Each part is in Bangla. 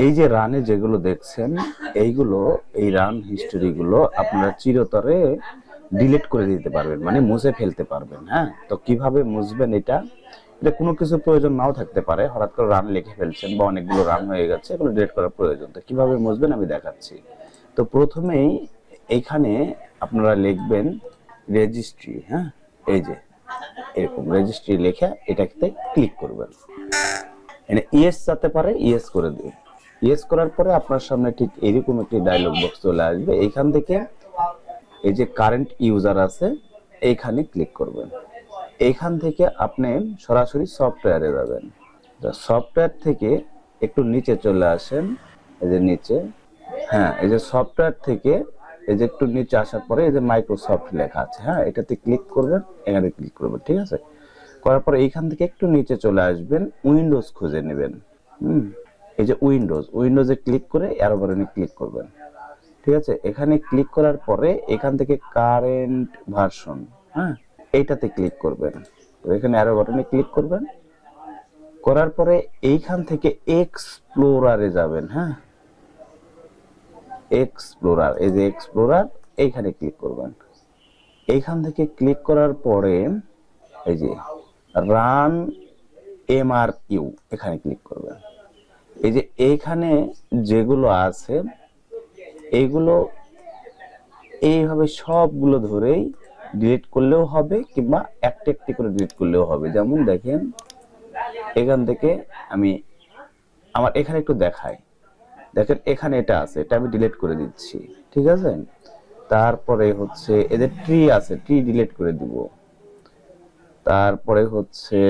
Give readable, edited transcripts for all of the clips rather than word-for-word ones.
এই যে রানে যেগুলো দেখছেন এইগুলো, এই রান হিস্টোরি গুলো আপনারা চিরতরে ডিলিট করে দিতে পারবেন, মানে মুছে ফেলতে পারবেন। হ্যাঁ, তো কিভাবে মুছবেন এটা, এটা কোনো কিছু প্রয়োজন নাও থাকতে পারে, হঠাৎ করে রান লিখে ফেলছেন বা অনেকগুলো রান হয়ে গেছে, এগুলো ডিলিট করার প্রয়োজন, তো কিভাবে মুছবেন আমি দেখাচ্ছি। তো প্রথমেই এইখানে আপনারা লিখবেন রেজিস্ট্রি। হ্যাঁ, এই যে এরকম রেজিস্ট্রি লেখা এটাতে ক্লিক করবেন। এখানে ইয়েস যেতে পারে, ইয়েস করে দিন। ইয়েস করার পরে আপনার সামনে ঠিক এরকম একটি ডায়লগ বক্স চলে আসবে। এইখান থেকে এই যে কারেন্ট ইউজার আছে এইখানে ক্লিক করবেন। এইখান থেকে আপনি সরাসরি সফটওয়্যারে যাবেন। সফটওয়্যার থেকে একটু নিচে চলে আসেন, এই যে নিচে, হ্যাঁ এই যে সফটওয়্যার থেকে এই যে একটু নিচে আসার পরে এই যে মাইক্রোসফট লেখা আছে, হ্যাঁ এটাতে ক্লিক করবেন, এখানে ক্লিক করবেন। ঠিক আছে, করার পরে এইখান থেকে একটু নিচে চলে আসবেন, উইন্ডোজ খুঁজে নেবেন। এই যে উইন্ডোজে ক্লিক করে অ্যারো বাটনে ক্লিক করবেন। ঠিক আছে, এখানে ক্লিক করার পরে এখান থেকে কারেন্ট ভার্সন, হ্যাঁ এইটাতে ক্লিক করবেন। তো এখানে অ্যারো বাটনে ক্লিক করবেন, করার পরে এইখান থেকে এক্সপ্লোরারে যাবেন। হ্যাঁ, এক্সপ্লোরার, এই যে এক্সপ্লোরার এইখানে ক্লিক করবেন। এইখান থেকে ক্লিক করার পরে এই যে রান এমআরইউ এখানে ক্লিক করবেন। এই যে এইখানে যেগুলো আছে এইগুলো এইভাবে সবগুলো ধরেই ডিলিট করলেও হবে, কিংবা একটা একটি করে ডিলিট করলেও হবে। যেমন দেখেন এখান থেকে আমি আমার এখানে একটু দেখাই, দেখেন এখানে এটা আছে, এটা আমি ডিলিট করে দিচ্ছি। ঠিক আছে, তারপরে হচ্ছে এদের ট্রি আছে, ট্রি ডিলিট করে দিব। তারপরে হচ্ছে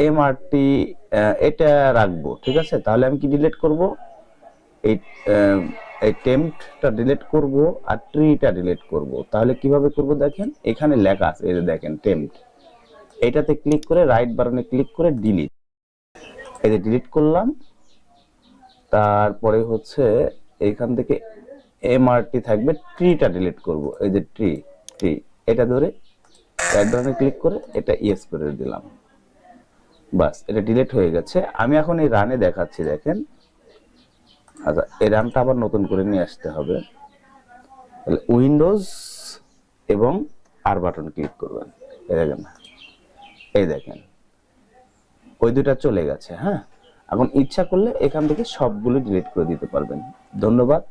এমআরটি এটা রাখবো। ঠিক আছে, তাহলে আমি কি ডিলিট করব, এই এই টেম্পটা ডিলিট করব আর ট্রিটা ডিলিট করব। তাহলে কিভাবে করব দেখেন, এখানে লেখা আছে, এই যে দেখেন টেম্প, এটাতে ক্লিক করে রাইট বাটনে ক্লিক করে ডিলিট, এই যে ডিলিট করলাম। তারপরে হচ্ছে এইখান থেকে এমআরটি থাকবে, ট্রিটা ডিলিট করব, এই যে ট্রি, ট্রি এটা ধরে রাইট বাটনে ক্লিক করে এটা ইয়েস করে দিলাম, বাস এটা ডিলিট হয়ে গেছে। আমি এখন এই রানে দেখাচ্ছি, দেখেন। আচ্ছা, এই রানটা আবার নতুন করে নিয়ে আসতে হবে। তাহলে উইন্ডোজ এবং আর বাটন ক্লিক করবেন, এই দেখেন, এই দেখেন ওই দুটা চলে গেছে। হ্যাঁ, এখন ইচ্ছা করলে এখান থেকে সবগুলো ডিলিট করে দিতে পারবেন। ধন্যবাদ,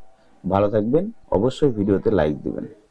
ভালো থাকবেন, অবশ্যই ভিডিওতে লাইক দিবেন।